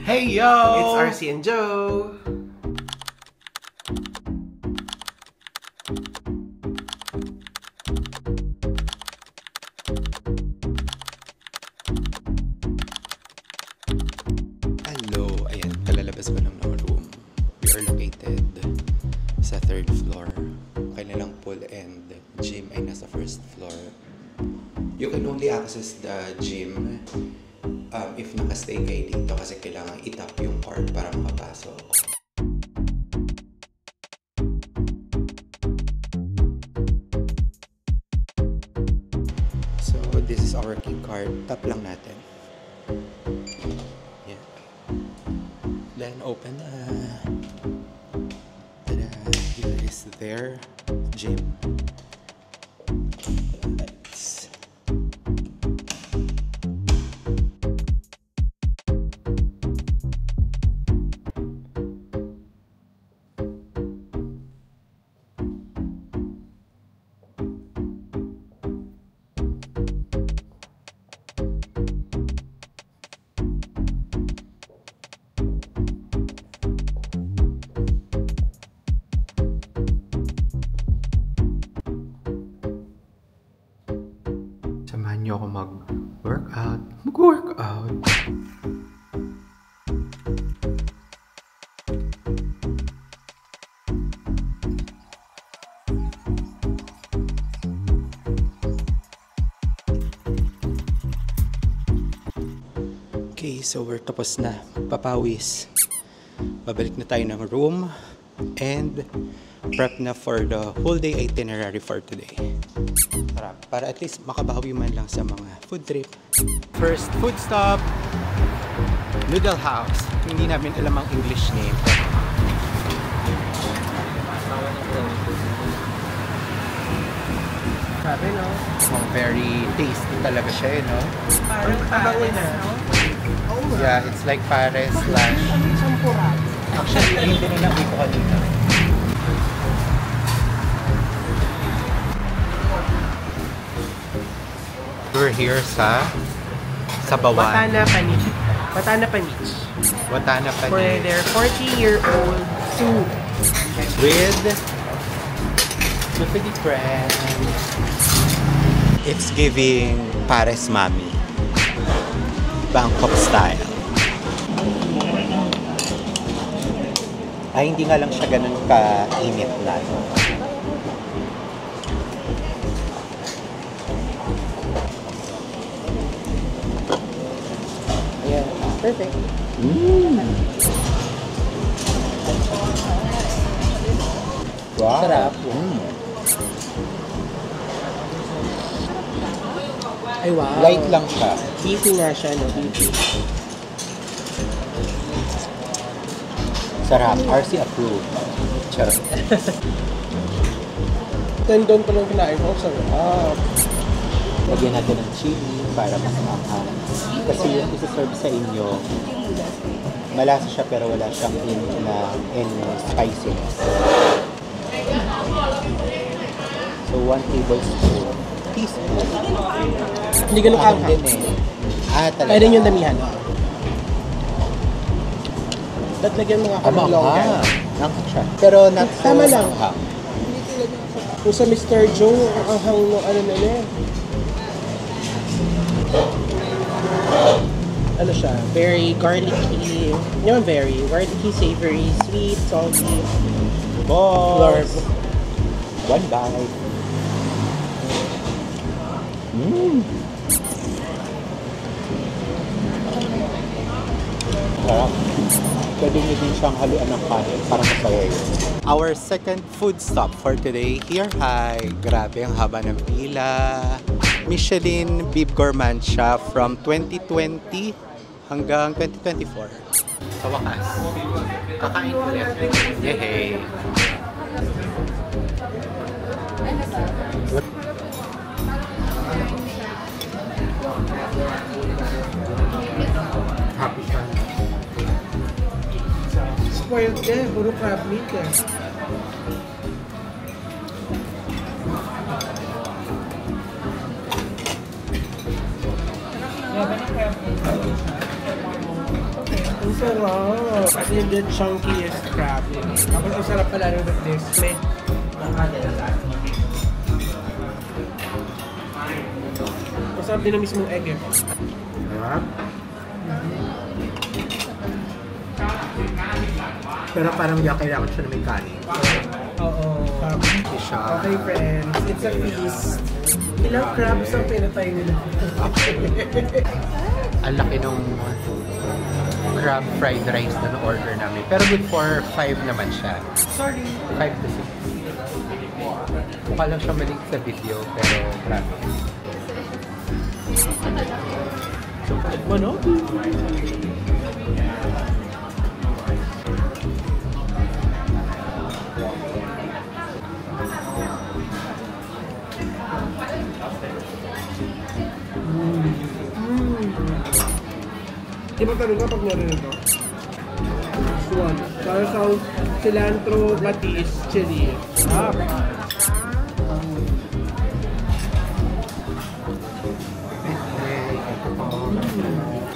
Hey yo! It's RC and Joe! Hello! Ayan, kalalabas ko lang ng room. We are located sa 3rd floor. Kanilang pool and gym ay nasa 1st floor. You can only access the gym if nakastay kayo dito kasi kailangan itap yung card para makapasok. So, this is our key card. Tap lang natin. Yeah. Then, open na. Tada! Here is their gym. Let's... Samahan niyo ako mag-workout. Mag-workout! Okay, so we're tapos na. Papawis. Babalik na tayo ng room and prep na for the whole day itinerary for today. Para at least makabawi man lang sa mga food trip. First food stop, Noodle House. Hindi namin alam ang English name. Sabi, no? Oh, very tasty talaga siya, no? Parang pabango na. Yeah, it's like pares slash... Champuran. Actually, ayun din nila dito kanina. We're here sa Sabawan. Watana Panich. Watana Panich. Watana For Panich. their 40-year-old soup. With Stupid Friend. It's giving Pares Mami. Bangkok style. Ay, hindi nga lang siya ganun ka-init na. Yeah, perfect. Wow. Sarap. Ay, wow. Light lang siya. Beefy nga siya, no? Beefy. Sarap. RC approved. Charot. Tendon pa lang kinain ko. Sarap. Lagyan natin ng chili para mas maanghang. Kasi yung isa-serve sa inyo, malasa siya pero wala siyang in spiciness. So, 1 tablespoon. Teaspoon. Hindi ganun Anghang anghang. din eh. Ah, talaga. Kaya din yung damihan. Ba't lagyan mo nga kami longgan? Anghang siya. Pero not so Tama lang. anghang. Kung sa Mr. Joe, ang anghang no, ano na yun. Ano siya? Very garlicky. Yun, very garlicky, savory, sweet, salty. Boss! One bite. Sarap. Pwede nyo din siyang haluan ng kanin para masaya yun. Our second food stop for today, Here High. Grabe, ang haba ng pila. Michelin Beef Gourmand siya from 2020 hanggang 2024. Sa wakas, kakain ulit. Yehey! Happy ka. Spoiled din. Puro crab meat eh. Ang sarap. Kasi yung the chunkiest crab. Tapos ang sarap pala rin with this. Masarap din ang mismong egg eh. Sarap. Pero parang kailangan siya na may kanin. Oo. Siya. Okay friends, it's a feast. Ilang crabs ang pinatay nila? Ang laki nung crab fried rice na order namin. Pero good for 5 naman siya. Sorry. 5 to 6. Mukha lang siya maliit sa video, pero grabe. Ano? Di ba talaga pag meron ito? Swan. Para sa cilantro, patis, chili. Ah.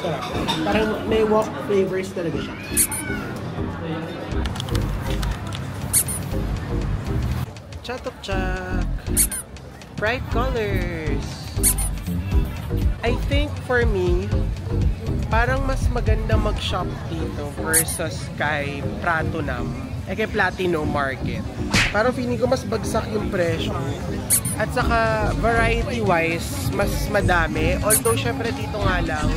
Sarap. Parang may wok flavors talaga siya. Chatok-chak! Bright colors! I think for me, parang mas maganda mag-shop dito versus kay Pratunam, kay Platinum Market. Parang feeling ko mas bagsak yung presyo. At saka variety-wise, mas madami. Although syempre dito nga lang,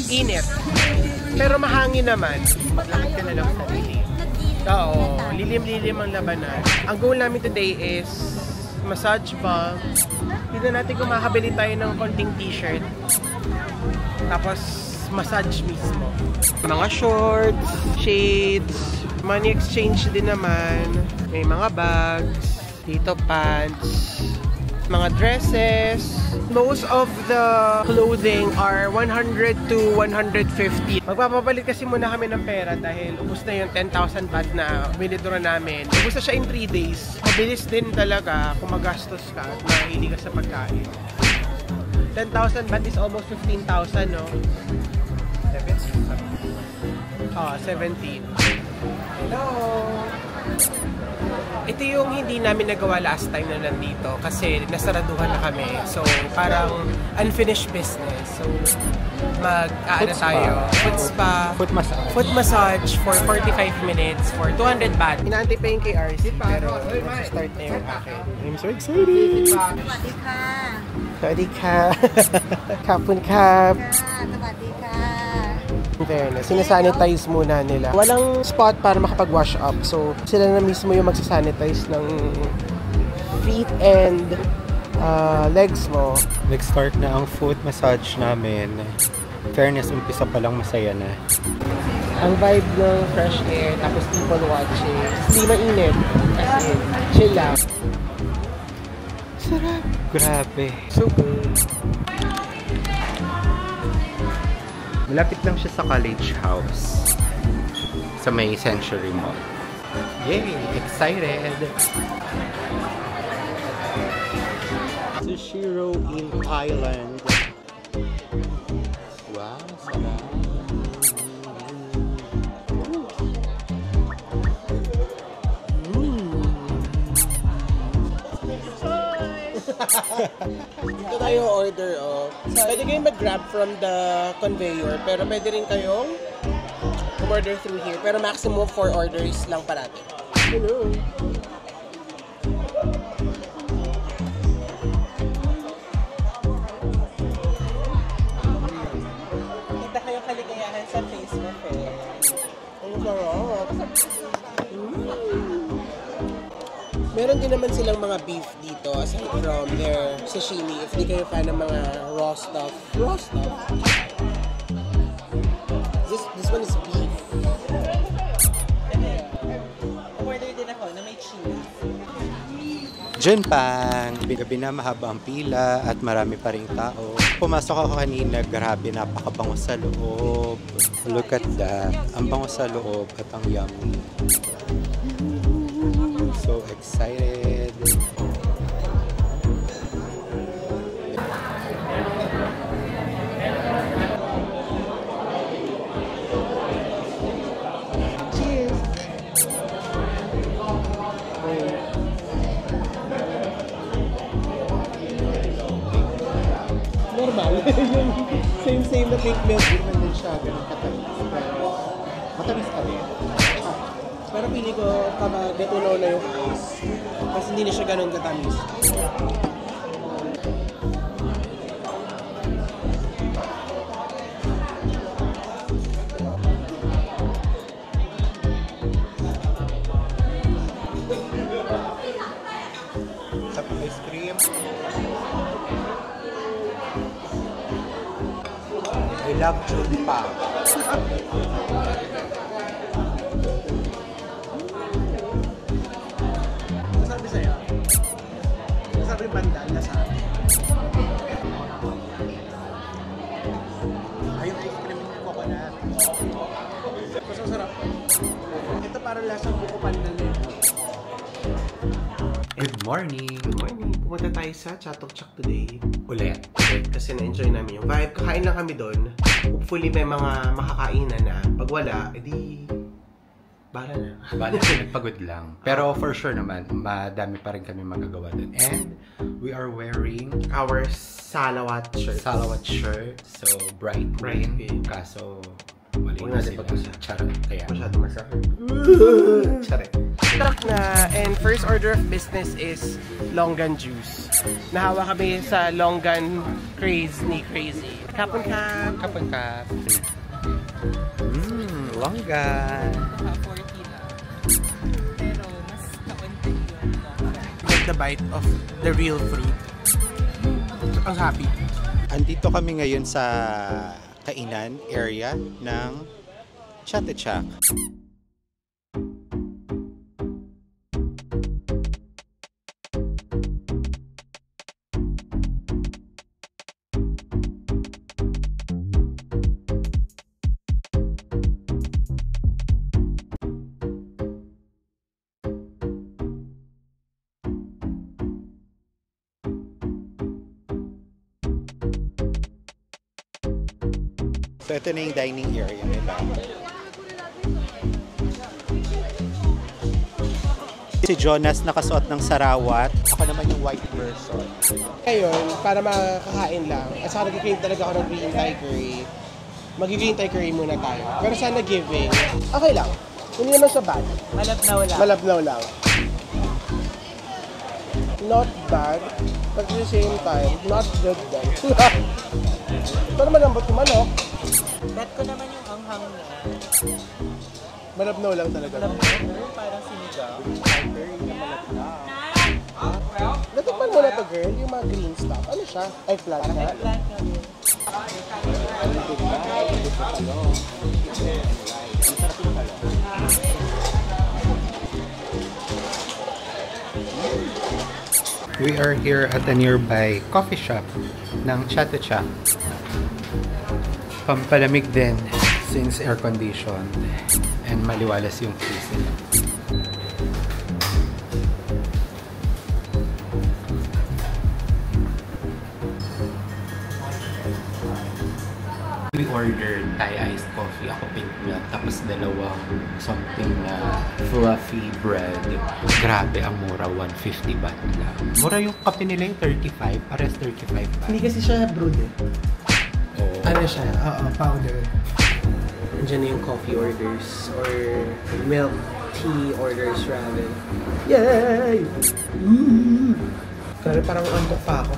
init. Pero mahangin naman. Maglakad ka na lang sa lilim. Oo, lilim-lilim ang labanan. Ang goal namin today is massage bomb. Tignan natin kung makakabili tayo ng konting t-shirt. Tapos, massage mismo. Mga shorts, shades, money exchange din naman. May mga bags, dito pants, mga dresses. Most of the clothing are 100 to 150. Magpapapalit kasi muna kami ng pera dahil ubos na yung 10,000 baht na winidora namin. Ubos na siya in 3 days. Mabilis din talaga kung magastos ka at mahilig ka sa pagkain. 10,000 baht is almost 15,000, no? 17. Hello! Ito yung hindi namin nagawa last time na nandito kasi nasaraduhan na kami. So, parang unfinished business. So, tayo. Foot massage for 45 minutes for 200 baht. Inaantay pa yung KRC pero start na yung akin. I'm so excited! Sawadika! Kapun kap! Fairness, sinasanitize muna nila. Walang spot para makapag-wash up. So, sila na mismo yung magsasanitize ng feet and legs mo. Nag-start na ang foot massage namin. Fairness, umpisa pa lang masaya na. Ang vibe ng fresh air, tapos people watching. Hindi mainit. As in, chill lang. Sarap. Grabe. So good. Malapit lang siya sa College House. Sa may Century Mall. Yay! Excited! Sushiro in Thailand. Wow, sarap. Dito tayo order, oh. Pwede kayong mag-grab from the conveyor, pero pwede rin kayong order through here. Pero maximum 4 orders lang parati. Hello! Kita kayong kaligayahan sa Facebook, eh. Ang sarap! Meron din naman silang mga beef dito aside from their sashimi if di kayo fan ng mga raw stuff. Raw stuff? This one is beef. Order din ako na may cheese. Junpang! Gabi na, mahaba ang pila at marami pa ring tao. Pumasok ako kanina, grabe, napakabango sa loob. Look at that. Ang bango sa loob at ang yummy. So excited! Pink milk, di naman din siya ganun katamis. Pero matamis pa rin. Pero pili ko kapag natunaw na yung ice. Kasi hindi na siya ganun katamis. Sa ice cream. I love Chunpa. Sabi sa'yo? Sabi yung banda, nasa Ay, yung ice cream yung coconut. mas masarap. Ito parang lasang buko pandan na yun. Good morning. Good morning. Pumunta tayo sa Chatok Chak today. Ulit. Kasi na-enjoy namin yung vibe. Kakain lang kami doon. Hopefully may mga makakainan na. Pag wala, edi bara na. Bali, pagod lang. Pero for sure naman, madami pa rin kami magagawa dun. And we are wearing Our salawat shirt. salawat shirt. So, bright Bright green. green. Kaso, mali Huwag na natin sila. pag-usapan. Charot. Kaya. Masyado masarap. Charot. Truck na. And first order of business is Longan juice. Nahawa kami sa Longan craze ni Crazy. Kapon ka. Kapag ka. Longgan. Baka 40 lang. Pero mas kaunti yung long. Get the bite of the real fruit. Ang happy. Andito kami ngayon sa kainan area ng Chatuchak. So ito na yung dining area nila. Si Jonas nakasuot ng sarawat. Ako naman yung white person. Ngayon, para makakain lang, at saka nag-crave talaga ako ng green Thai curry. Mag-green Thai curry muna tayo. Pero sana giving. Okay lang. Hindi naman siya bad. Malabnaw lang. Malabnaw lang. Not bad, but at the same time, not good din. Ito naman ang yung manok. Bet ko naman yung anghang niya. Malabnaw lang talaga. Malabnaw, parang sinigaw. Natikman mo na to, girl, yung mga green stuff. Ano siya? Eggplant Parang na? eggplant nga yun. We are here at a nearby coffee shop ng Chatuchak. Pampalamig din since air-conditioned and maliwalas yung place nila. We ordered Thai iced coffee, ako pink milk, tapos dalawang something na fluffy bread. Grabe, ang mura, 150 baht lang. Mura yung kape nila yung 35, pares 35 baht. Hindi kasi siya brewed eh. Oo. Ano siya? Oo, powder. Andiyan na yung coffee orders or milk tea orders rather. Yay! Pero parang antok pa ako.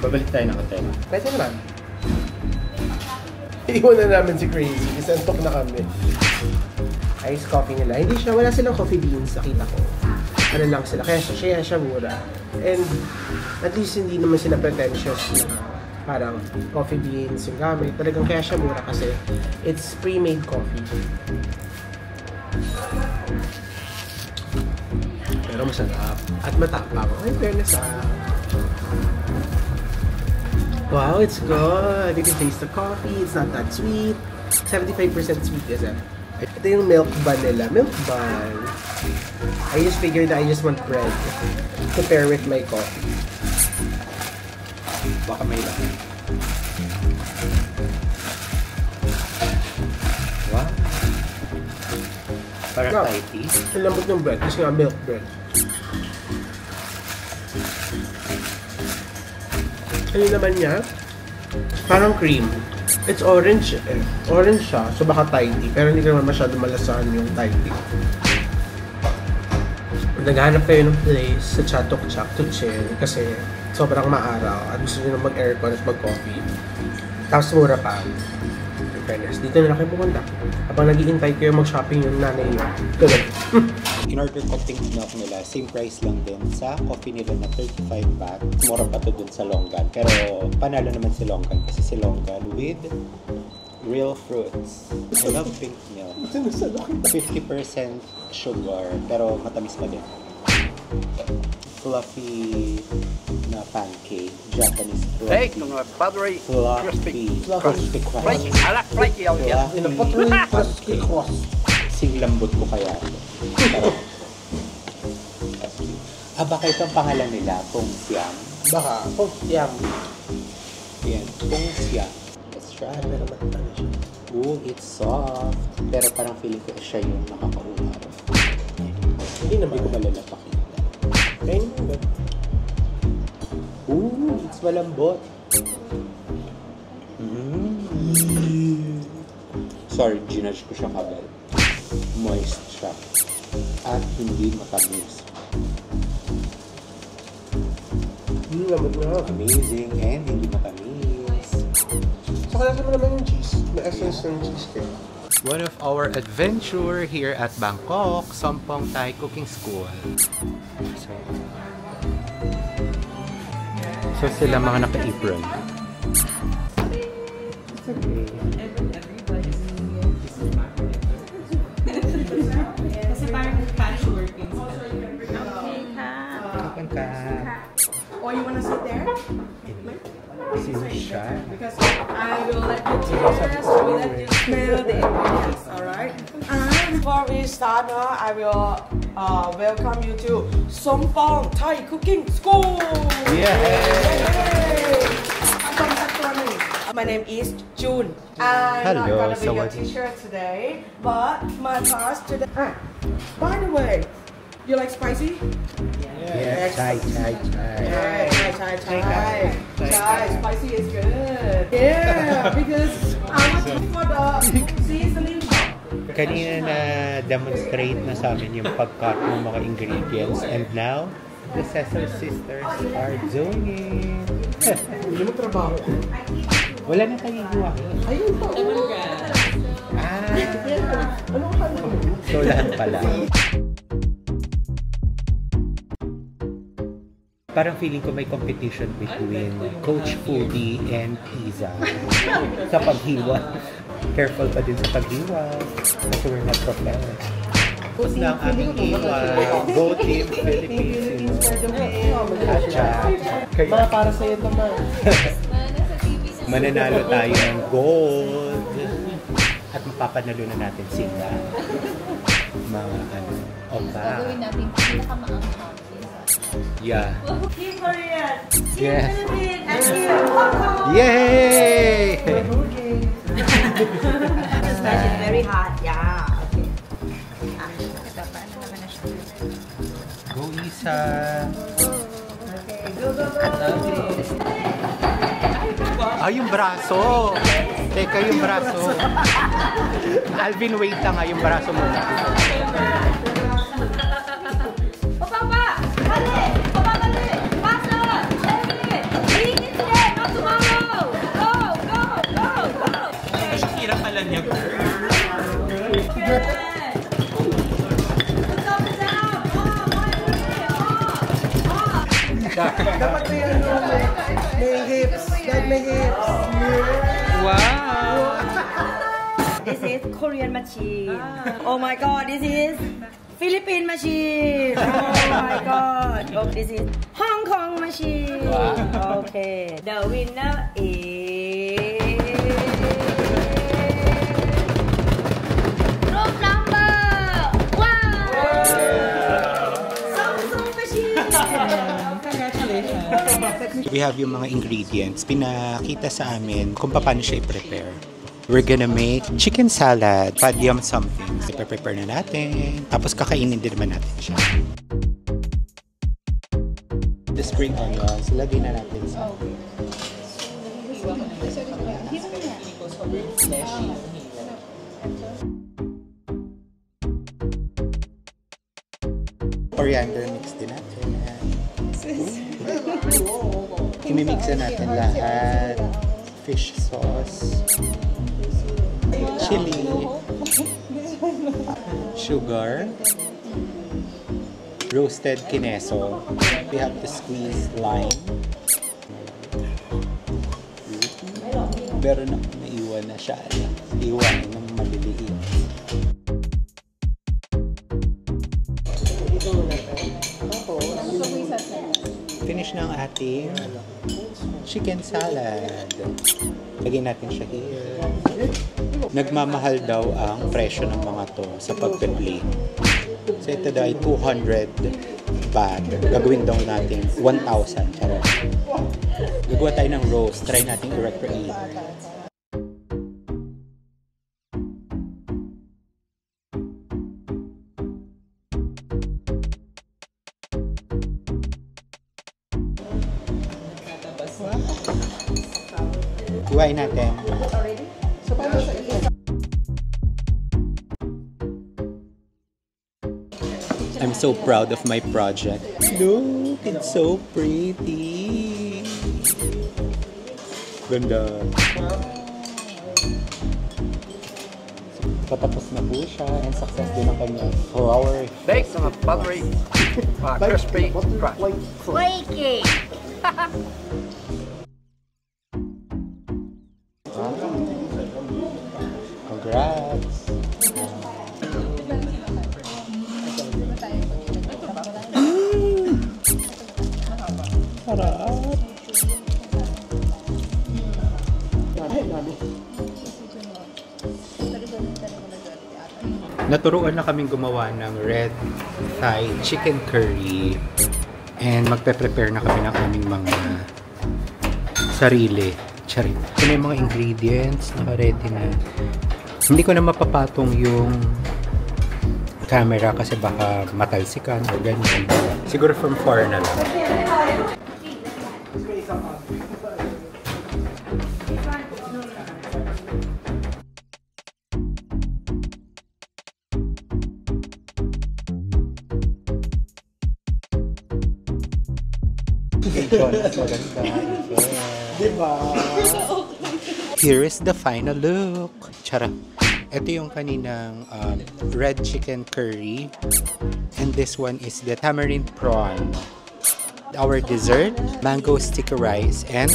Babalik tayo ng hotel. Pwede naman. Iwan na namin si Crazy kasi antok na kami. Ice coffee nila. Hindi siya, wala silang coffee beans, nakita ko. Ano lang sila, kaya siya mura. And at least hindi naman sila pretentious na parang coffee beans yung gamit. Talagang kaya siya mura kasi it's pre-made coffee. Pero masarap. At matapang. Ay, fairness Wow, it's good. You can taste the coffee. It's not that sweet. 75% sweet kasi. Ito yung milk bun nila. Milk bun. I just figured that I just want bread to pair with my coffee. Baka may lang. Wow. Para No. Thai tea. Ang lambot ng bread kasi nga milk bread. Ano naman niya? Parang cream. It's orange eh. Orange siya, so baka Thai tea. Pero hindi ka naman masyado malasahan yung Thai tea. Naghahanap kayo ng place sa Chatok Chak to chill kasi sobrang maaraw at gusto nyo mag-aircon at mag-coffee. Tapos mura pa. In fairness, dito na lang kayo pumunta. Habang nag-iintay kayo mag-shopping yung nanay nyo. Tulad. In-order ko pink milk nila, same price lang din sa coffee nila na 35 baht. Mura pa to dun sa Longan. Pero panalo naman si Longan kasi si Longan with real fruits. I love pink milk. 50% sugar, pero matamis pa din. Fluffy na pancake, Japanese Hey, fluffy. buttery, crispy. Crispy Flaky, crust. I like flaky out here. Singlambot ko kaya ito. Baka ito ang pangalan nila, Pong Siam. Baka, oh, yum. Yan, Pong Siam. Let's try. Pero matanda siya. Ooh, it's soft. Pero parang feeling ko siya yung nakakaumar. Hindi naman. Hindi ko malala pakita. Kain mo ba? Ooh, it's malambot. Sorry, ginudge ko siya kabel. Moist siya. At hindi matamis. Lamot na. Amazing and hindi matamis. Saka lasa mo naman yung cheese. May essence ng cheesecake. One of our adventure here at Bangkok, Sompong Thai Cooking School. So sila mga naka-apron. Kasi parang patchworking sila. Kapan ka? Or you wanna sit there? Sino siya? Because I will let you taste, I will let you smell the ingredients, alright? And before we start, I will welcome you to Sompong Thai Cooking School! Yay! My name is June. I'm Hello, not gonna be your Sawadee. teacher today, but my class today. By the way, you like spicy? Yeah, chai. Chai. Spicy is good. Yeah, because I was looking for the seasoning shop. Kanina na demonstrate na sa amin yung pagkat ng mga ingredients and now the Cesar sisters are doing it. Hindi mo trabaho. Wala na kayo hiwain. Ayun pa. Ano ka na? So lahat pala. Parang feeling ko may competition between Coach Foodie and Pizza sa paghiwa. Careful pa din sa paghiwa kasi we're not professional. Tapos na ang aming hiwa. Go Team Philippines. Mga para sa'yo naman. Mananalo tayo ng gold. At mapapanalo na natin sila. Mga opa. Gagawin natin pinakamaanghang. Yeah. Team Korean, Team Yes. Philippines, and Team Hong Kong. Yay! It's very hot. Yeah. Okay. Go Isa! Yung braso! Teka, yung braso. Alvin, wait lang nga, yung braso mo. Dapat may ano, may hips. Dahil may hips. Wow! This is Korean machine. Oh my god, this is Philippine machine. Oh my god. Oh, this is Hong Kong machine. Wow. Okay. The winner is group number 1. Samsung machine. We have yung mga ingredients. Pinakita sa amin kung paano siya i-prepare. We're gonna make chicken salad, padyam something. I-prepare na natin. Tapos kakainin din naman natin siya. The spring onions, lagay na natin sa... Coriander mix din natin. Imimix natin lahat. Fish sauce. Chili. Sugar. Roasted kineso. We have to squeeze lime. Pero naiwan na siya. Iwan ng maliliit. Finish na ang ating chicken salad. Lagyan natin siya here. Nagmamahal daw ang presyo ng mga to sa pagpe-plate. So ito daw ay 200 baht. Gagawin daw natin 1,000. Charot. Gagawa tayo ng roast. Try natin i-recreate. Iwain natin. I'm so proud of my project. Look, it's so pretty. Ganda. Patapos na po siya and success din ang kanyang flour. Baked on a buttery, crispy crust. Flaky! Congrats! Sarap! Naturuan na kaming gumawa ng red Thai chicken curry and magpe-prepare na kami ng aming mga sarili. Charit. Ito na yung mga ingredients, naka-ready na. Hindi ko na mapapatong yung camera kasi baka matalsikan o ganyan. Siguro from far na lang. Diba? Here is the final look. Chara. Ito yung kaninang red chicken curry. And this one is the tamarind prawn. Our dessert, mango sticky rice and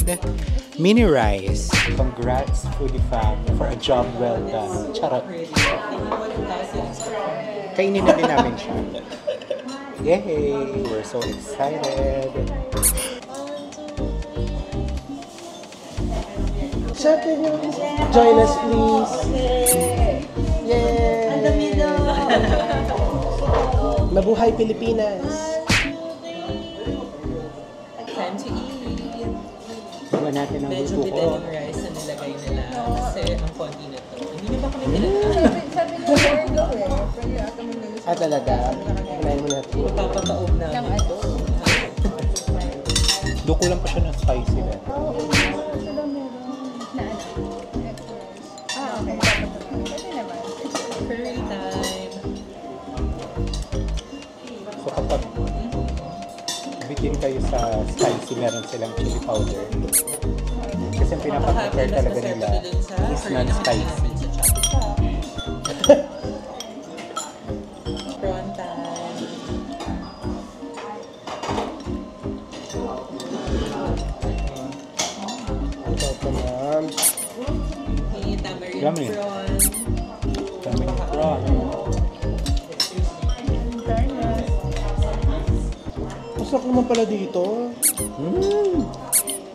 mini rice. Congrats, Foodie Fam, for a job well done. Charot. Kainin na din namin siya. Yay! We're so excited. Chef, can you join us, please? Yay! In the middle. Mabuhay Pilipinas! Time to eat. Gawa natin ang Medyo luto bitin ko. yung rice na nilagay nila kasi ang konti na to. Hindi nyo ba kami pinagkaan? Ah, talaga? Kinain mo na ito. Papataob namin to. Duko lang pa siya ng spicy na. Curry time. So kapag bitin kayo sa spicy, meron silang chili powder. Kasi ang pinapag-prepare talaga nila is non-spicy. Prawn time. Ito po, ma'am. Hey, tamarind Yummy. prawn. Dami ng prawn. Masarap naman pala dito.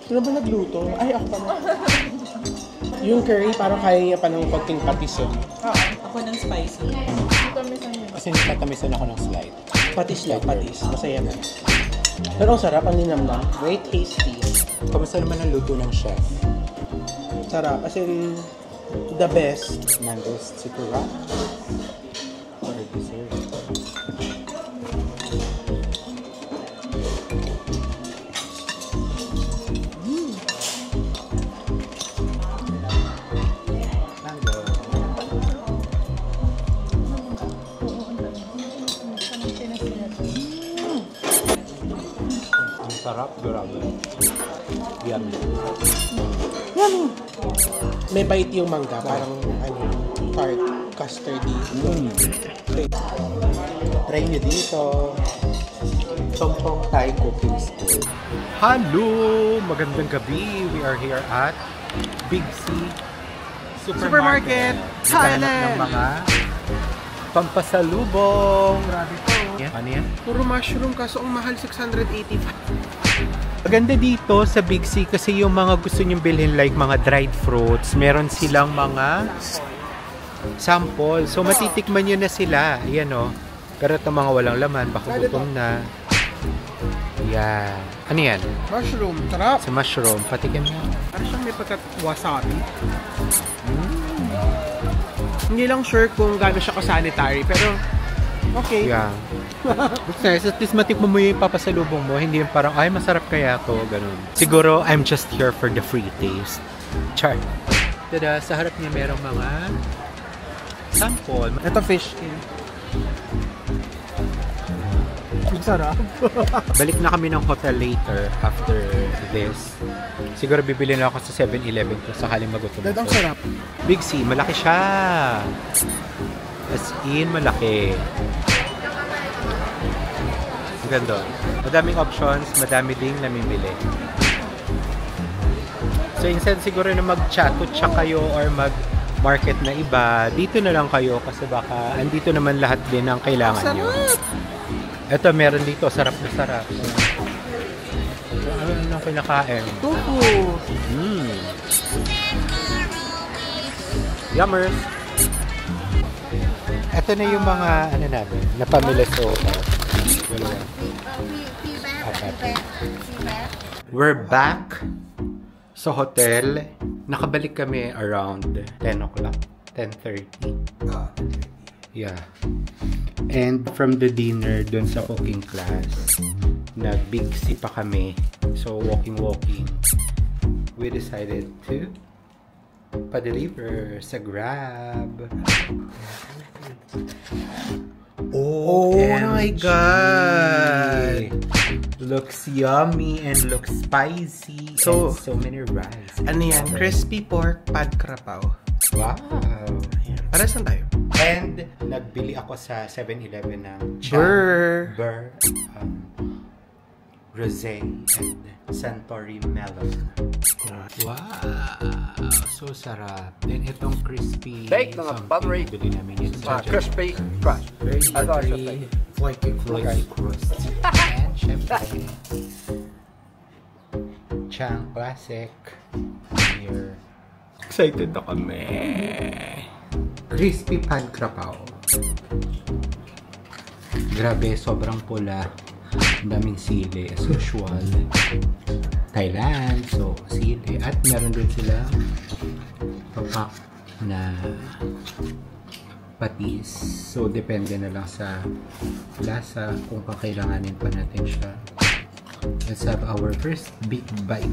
Sino ba nagluto? Ay, ako pa na. Yung curry, parang kaya niya pa ng konting patis yun. Ako ng spicy. Kasi natamisan ako ng slide. Patis lang, patis. Masaya na. Pero ang sarap, ang linamnam. Very tasty. Kamusta naman ang luto ng chef? Sarap. As in, the best. Mango sticky rice or dessert. Sarap, grabe. Yummy. May bite yung mangga, parang ano, tart, custardy. Try nyo dito. Sompong Thai Cooking School. Hello! Magandang gabi. We are here at Big C Supermarket, Thailand. Thailand. Ng mga pampasalubong. Grabe po. Ano yan? Puro mushroom, kaso ang mahal 685. Maganda dito sa Big C kasi yung mga gusto nyong bilhin like mga dried fruits, meron silang mga sample. So matitikman nyo na sila. Ayan o. Pero itong mga walang laman, baka gutom na. Yan. Ano yan? Mushroom, sarap. Sa mushroom. Patikin mo. Parang siyang may pagkat-wasabi. Hindi lang sure kung gano'n siya ka-sanitary, pero okay. Yeah. It's nice. At least matikman mo yung papasalubong mo. Hindi yung parang, ay, masarap kaya to. Ganun. Siguro, I'm just here for the free taste. Char. Tada, sa harap niya merong mga sample. Ito fish skin. Sarap. Balik na kami ng hotel later after this. Siguro bibili na ako sa 7-Eleven kung sakaling magutom ako. Ang sarap. Big C, malaki siya. As in, malaki. Ang ganda. Madaming options, madami ding namimili. So instead siguro na mag-chat-chat kayo or mag-market na iba, dito na lang kayo kasi baka andito naman lahat din ang kailangan nyo. Ito, meron dito. Sarap na sarap. So, ano nang kinakain? Tofu. Yummers! Ito na yung mga, ano namin, napamili so we're back sa hotel. Nakabalik kami around 10 o'clock. 10:30. Yeah. And from the dinner dun sa cooking class, nag-Big C pa kami. So, walking. We decided to pa-deliver sa Grab. Oh my God! Looks yummy and looks spicy. So, and so many rice. Ano yan? Crispy pork pad krapao. Wow! Para saan tayo? And nagbili ako sa 7-Eleven ng Burr, Rosé, and Santori Melon. Wow! So sarap. Then itong crispy Baked on a buttery, bili namin yun sa crispy crust. very I thought it was buttery, Flaky crust. And syempre, Chang Classic. Here. Excited na kami. Crispy pan krapao. Grabe, sobrang pula. Ang daming sili as usual. Thailand, so sili. At meron din sila papak na patis. So depende na lang sa lasa kung kakailanganin pa natin siya. Let's have our first big bite.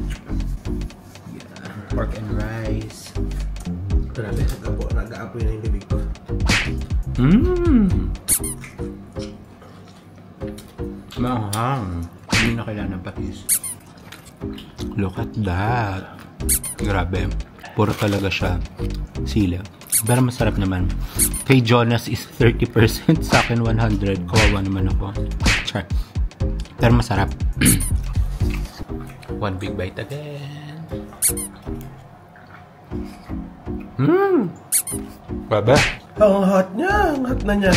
Yeah. Pork and rice. Grabe, nag-aapoy na yung bibig ko. Mahang. Hindi na kailangan ng patis. Look at that. Grabe. Puro talaga siya sila. Pero masarap naman. Kay Jonas is 30%. Sa akin 100. Kawawa naman ako. Char. Pero masarap. One big bite again. Baba. Ang hot niya. Ang hot na niya.